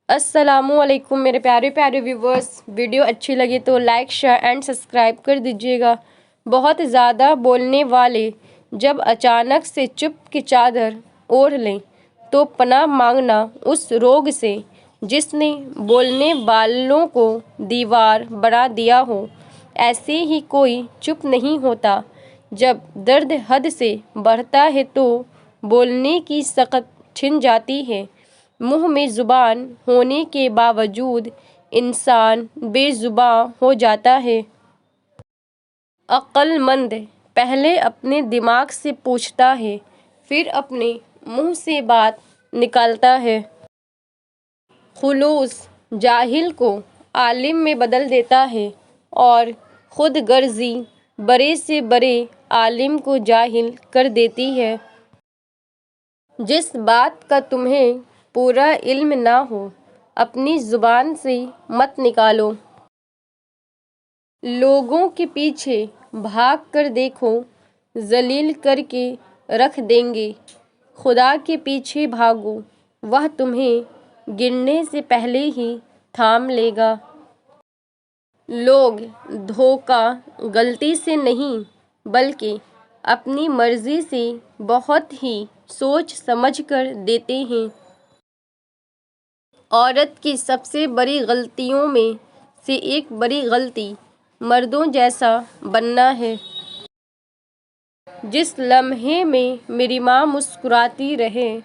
السلام علیکم میرے پیارے پیارے ویورز، ویڈیو اچھی لگی تو لائک شیئر اینڈ سبسکرائب کر دیجیے گا۔ بہت زیادہ بولنے والے جب اچانک سے چپ کی چادر اوڑھ لیں تو پناہ مانگنا اس روگ سے جس نے بولنے والوں کو دیوار بنا دیا ہو۔ ایسے ہی کوئی چپ نہیں ہوتا۔ جب درد حد سے بڑھتا ہے تو بولنے کی طاقت چھن جاتی ہے۔ منہ میں زبان ہونے کے باوجود انسان بے زباں ہو جاتا ہے۔ عقل مند پہلے اپنے دماغ سے پوچھتا ہے، پھر اپنے منہ سے بات نکالتا ہے۔ خلوص جاہل کو عالم میں بدل دیتا ہے اور خود غرضی بڑے سے بڑے عالم کو جاہل کر دیتی ہے۔ جس بات کا تمہیں پورا علم نہ ہو، اپنی زبان سے مت نکالو۔ لوگوں کے پیچھے بھاگ کر دیکھو، ذلیل کر کے رکھ دیں گے۔ خدا کے پیچھے بھاگو، وہ تمہیں گرنے سے پہلے ہی تھام لے گا۔ لوگ دھوکہ غلطی سے نہیں بلکہ اپنی مرضی سے بہت ہی سوچ سمجھ کر دیتے ہیں۔ عورت کی سب سے بڑی غلطیوں میں سے ایک بڑی غلطی مردوں جیسا بننا ہے۔ جس لمحے میں میری ماں مسکراتی رہے،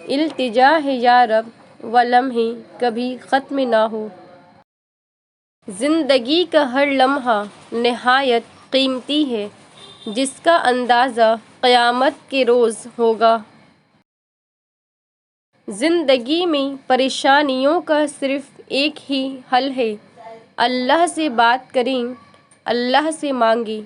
التجا ہے یا رب وہ لمحے کبھی ختم نہ ہو۔ زندگی کا ہر لمحہ نہایت قیمتی ہے، جس کا اندازہ قیامت کے روز ہوگا۔ زندگی میں پریشانیوں کا صرف ایک ہی حل ہے، اللہ سے بات کریں، اللہ سے مانگیں،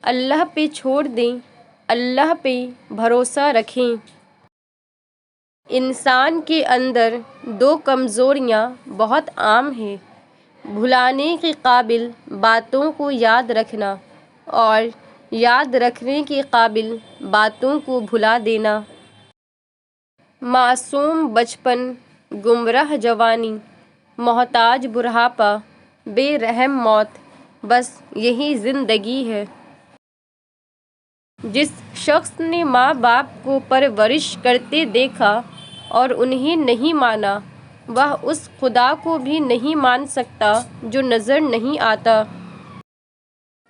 اللہ پہ چھوڑ دیں، اللہ پہ بھروسہ رکھیں۔ انسان کے اندر دو کمزوریاں بہت عام ہیں، بھلانے کے قابل باتوں کو یاد رکھنا اور یاد رکھنے کے قابل باتوں کو بھلا دینا۔ معصوم بچپن، گمراہ جوانی، محتاج بڑھاپا، بے رحم موت، بس یہی زندگی ہے۔ جس شخص نے ماں باپ کو پرورش کرتے دیکھا اور انہیں نہیں مانا، وہ اس خدا کو بھی نہیں مان سکتا جو نظر نہیں آتا۔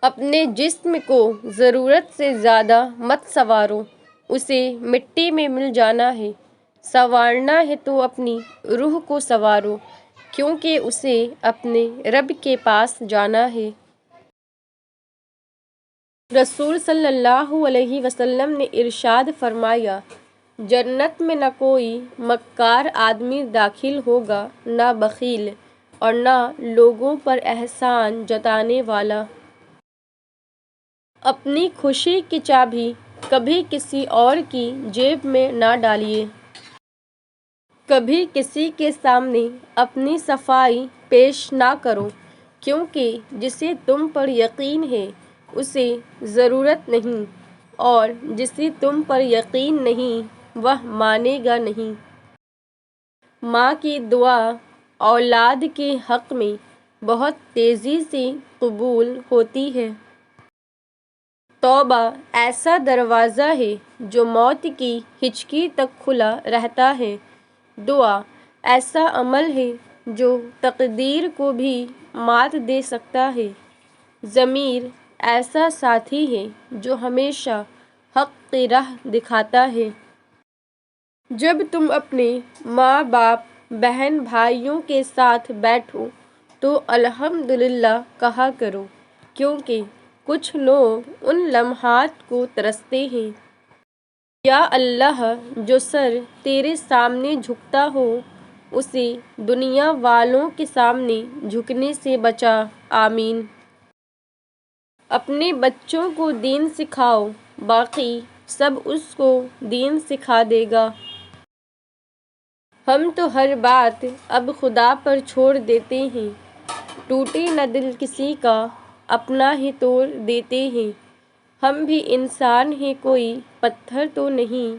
اپنے جسم کو ضرورت سے زیادہ مت سنوارو، اسے مٹی میں مل جانا ہے۔ سنوارنا ہے تو اپنی روح کو سنوارو، کیونکہ اسے اپنے رب کے پاس جانا ہے۔ رسول صلی اللہ علیہ وسلم نے ارشاد فرمایا، جنت میں نہ کوئی مکار آدمی داخل ہوگا، نہ بخیل اور نہ لوگوں پر احسان جتانے والا۔ اپنی خوشی کی چابی کبھی کسی اور کی جیب میں نہ ڈالیے۔ کبھی کسی کے سامنے اپنی صفائی پیش نہ کرو، کیونکہ جسے تم پر یقین ہے اسے ضرورت نہیں، اور جسے تم پر یقین نہیں وہ مانے گا نہیں۔ ماں کی دعا اولاد کے حق میں بہت تیزی سے قبول ہوتی ہے۔ توبہ ایسا دروازہ ہے جو موت کی ہچکی تک کھلا رہتا ہے۔ دعا ایسا عمل ہے جو تقدیر کو بھی مات دے سکتا ہے۔ ضمیر ایسا ساتھی ہے جو ہمیشہ حق کی راہ دکھاتا ہے۔ جب تم اپنے ماں باپ، بہن بھائیوں کے ساتھ بیٹھو تو الحمدللہ کہا کرو، کیونکہ کچھ لوگ ان لمحات کو ترستے ہیں۔ یا اللہ، جو سر تیرے سامنے جھکتا ہو اسے دنیا والوں کے سامنے جھکنے سے بچا، آمین۔ اپنے بچوں کو دین سکھاؤ، باقی سب اس کو دین سکھا دے گا۔ ہم تو ہر بات اب خدا پر چھوڑ دیتے ہیں، ٹوٹے نہ دل کسی کا اپنا ہی توڑ دیتے ہیں۔ ہم بھی انسان ہیں، کوئی پتھر تو نہیں،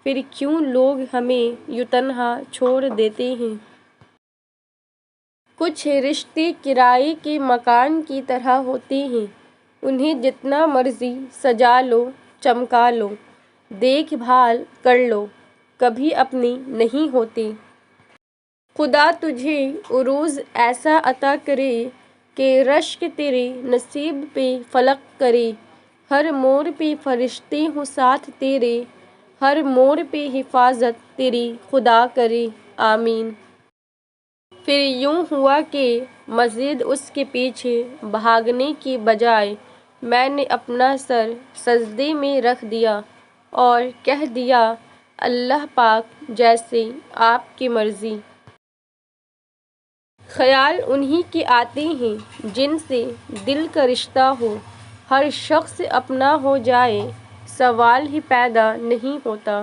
پھر کیوں لوگ ہمیں یوں تنہا چھوڑ دیتے ہیں۔ کچھ رشتے کرائے کے مکان کی طرح ہوتے ہیں، انہیں جتنا مرضی سجا لو، چمکا لو، دیکھ بھال کر لو، کبھی اپنے نہیں ہوتے۔ خدا تجھے عروج ایسا عطا کرے کہ رشک تیرے نصیب پہ فلق کرے، ہر موڑ پہ فرشتے ہوں ساتھ تیرے، ہر موڑ پہ حفاظت تیری خدا کرے، آمین۔ پھر یوں ہوا کہ مزید اس کے پیچھے بھاگنے کی بجائے میں نے اپنا سر سجدے میں رکھ دیا اور کہہ دیا، اللہ پاک جیسے آپ کی مرضی۔ خیال انہی کے آتے ہیں جن سے دل کا رشتہ ہو، ہر شخص اپنا ہو جائے سوال ہی پیدا نہیں ہوتا۔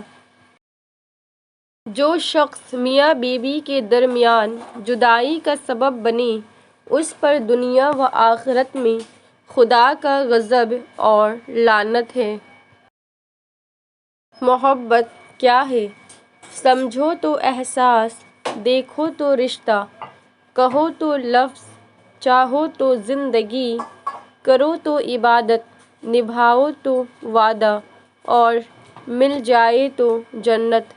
جو شخص میاں بیوی کے درمیان جدائی کا سبب بنے، اس پر دنیا و آخرت میں خدا کا غضب اور لعنت ہے۔ محبت کیا ہے؟ سمجھو تو احساس، دیکھو تو رشتہ، کہو تو لفظ، چاہو تو زندگی، کرو تو عبادت، نبھاؤ تو وعدہ، اور مل جائے تو جنت۔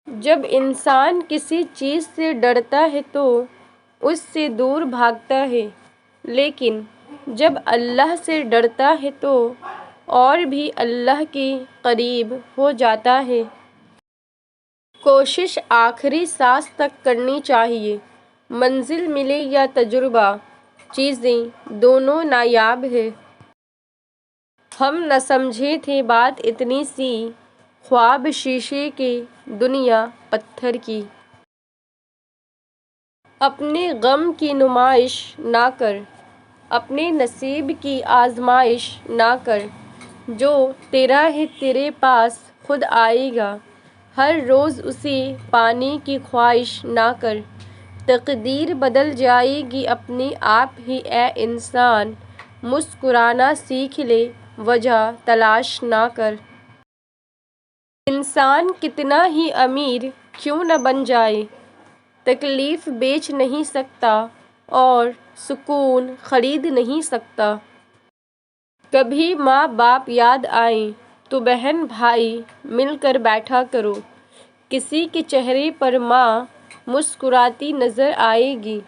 جب انسان کسی چیز سے ڈرتا ہے تو اس سے دور بھاگتا ہے، لیکن جب اللہ سے ڈرتا ہے تو اور بھی اللہ کے قریب ہو جاتا ہے۔ کوشش آخری سانس تک کرنی چاہیے، منزل ملے یا تجربہ، چیزیں دونوں نایاب ہیں۔ ہم نہ سمجھے تھے بات اتنی سی، خواب شیشے کے، دنیا پتھر کی۔ اپنے غم کی نمائش نہ کر، اپنے نصیب کی آزمائش نہ کر، جو تیرا ہے تیرے پاس خود آئے گا، ہر روز اسے پانے کی خواہش نہ کر، تقدیر بدل جائے گی اپنے آپ ہی اے انسان، مسکرانا سیکھ لے، وجہ تلاش نہ کر۔ انسان کتنا ہی امیر کیوں نہ بن جائے، تکلیف بیچ نہیں سکتا اور سکون خرید نہیں سکتا۔ کبھی ماں باپ یاد آئیں تو بہن بھائی مل کر بیٹھا کرو، کسی کے چہرے پر ماں مسکراتی نظر آئے گی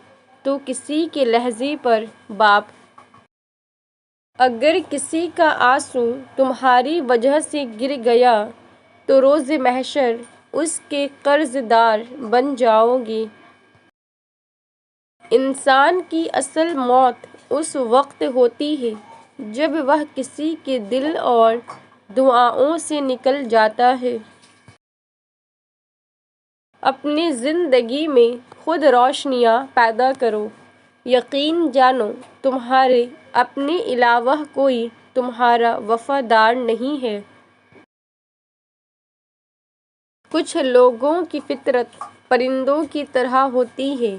تو کسی کے لہجے پر باپ۔ اگر کسی کا آنسو تمہاری وجہ سے گر گیا تو روز محشر اس کے قرض دار بن جاؤ گے۔ انسان کی اصل موت اس وقت ہوتی ہے جب وہ کسی کے دل اور دعاؤں سے نکل جاتا ہے۔ اپنی زندگی میں خود روشنیاں پیدا کرو، یقین جانو تمہارے اپنے علاوہ کوئی تمہارا وفادار نہیں ہے۔ کچھ لوگوں کی فطرت پرندوں کی طرح ہوتی ہے،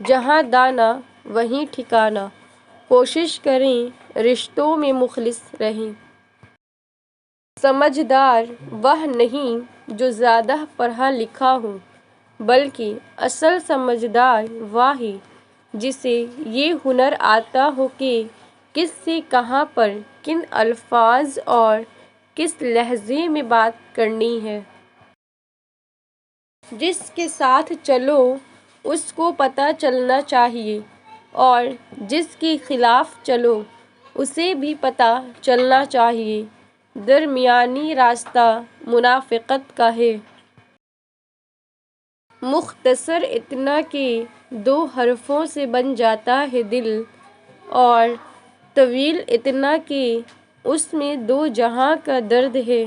جہاں دانہ وہیں ٹھکانہ، کوشش کریں رشتوں میں مخلص رہیں۔ سمجھدار وہ نہیں جو زیادہ پڑھا لکھا ہو، بلکہ اصل سمجھدار وہ ہے جسے یہ ہنر آتا ہو کہ کس سے کہاں پر کن الفاظ اور کس لہجے میں بات کرنی ہے۔ جس کے ساتھ چلو اس کو پتہ چلنا چاہیے اور جس کے خلاف چلو اسے بھی پتہ چلنا چاہیے، درمیانی راستہ منافقت کا ہے۔ مختصر اتنا کہ 2 حرفوں سے بن جاتا ہے دل، اور طویل اتنا کہ اس میں 2 جہاں کا درد ہے۔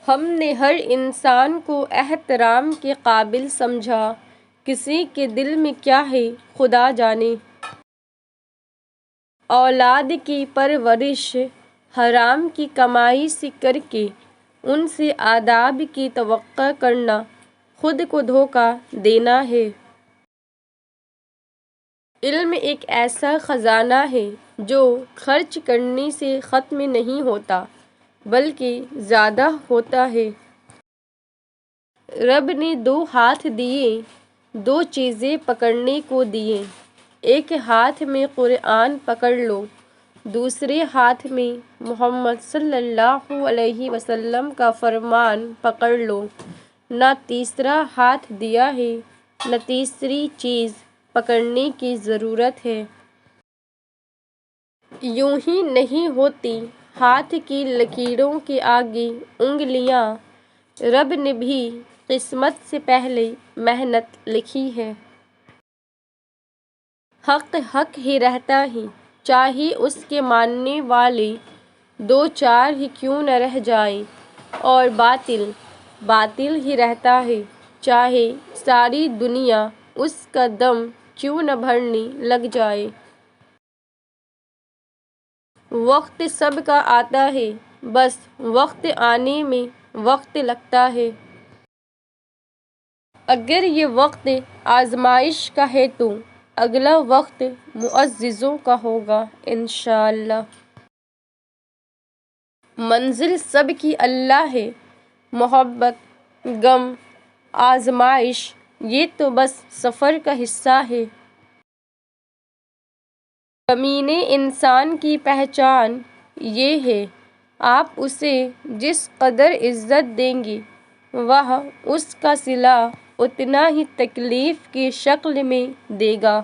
ہم نے ہر انسان کو احترام کے قابل سمجھا، کسی کے دل میں کیا ہے خدا جانے۔ اولاد کی پرورش حرام کی کمائی سے کر کے ان سے آداب کی توقع کرنا خود کو دھوکہ دینا ہے۔ علم ایک ایسا خزانہ ہے جو خرچ کرنے سے ختم نہیں ہوتا بلکہ زیادہ ہوتا ہے۔ رب نے 2 ہاتھ دیے، دو چیزیں پکڑنے کو دیں، ایک ہاتھ میں قرآن پکڑ لو، دوسرے ہاتھ میں محمد صلی اللہ علیہ وسلم کا فرمان پکڑ لو۔ نہ تیسرا ہاتھ دیا ہے، نہ تیسری چیز پکڑنے کی ضرورت ہے۔ یوں ہی نہیں ہوتی ہاتھ کی لکیروں کے آگے انگلیاں، رب نے بھی قسمت سے پہلے محنت لکھی ہے۔ حق حق ہی رہتا ہے، چاہے اس کے ماننے والے دو چار ہی کیوں نہ رہ جائیں، اور باطل باطل ہی رہتا ہے، چاہے ساری دنیا اس کا دم کیوں نہ بھرنے لگ جائے۔ وقت سب کا آتا ہے، بس وقت آنے میں وقت لگتا ہے۔ اگر یہ وقت آزمائش کا ہے تو اگلا وقت معززوں کا ہوگا انشاءاللہ۔ منزل سب کی اللہ ہے، محبت، غم، آزمائش یہ تو بس سفر کا حصہ ہے۔ کمینے انسان کی پہچان یہ ہے، آپ اسے جس قدر عزت دیں گے وہ اس کا صلہ اتنا ہی تکلیف کی شکل میں دے گا۔